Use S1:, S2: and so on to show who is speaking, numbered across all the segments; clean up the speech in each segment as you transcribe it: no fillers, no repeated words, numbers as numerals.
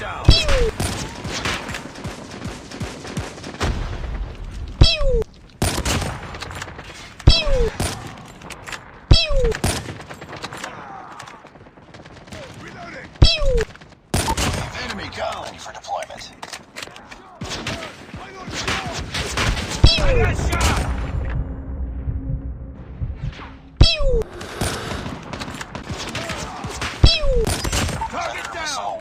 S1: down. Reloading.
S2: Enemy down. Ready for deployment.
S1: Headshot. Target down.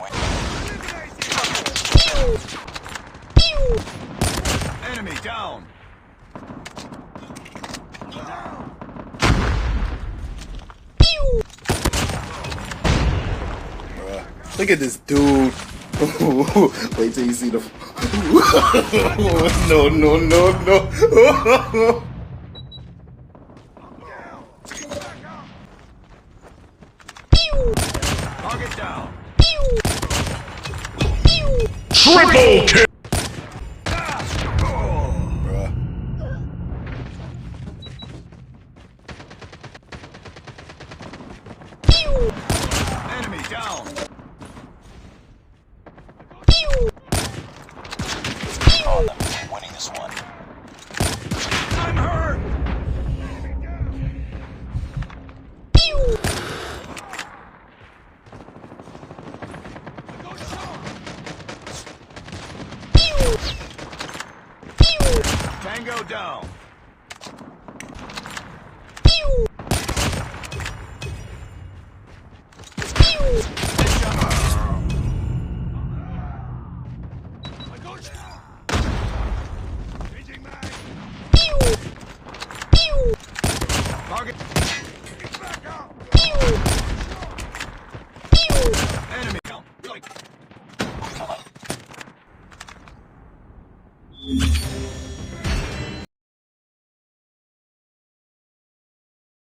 S1: Enemy down.
S3: Look at this dude. Wait till you see the. No, no, no, no.
S1: Target down.
S4: Triple kill!
S3: Bruh.
S1: Enemy down.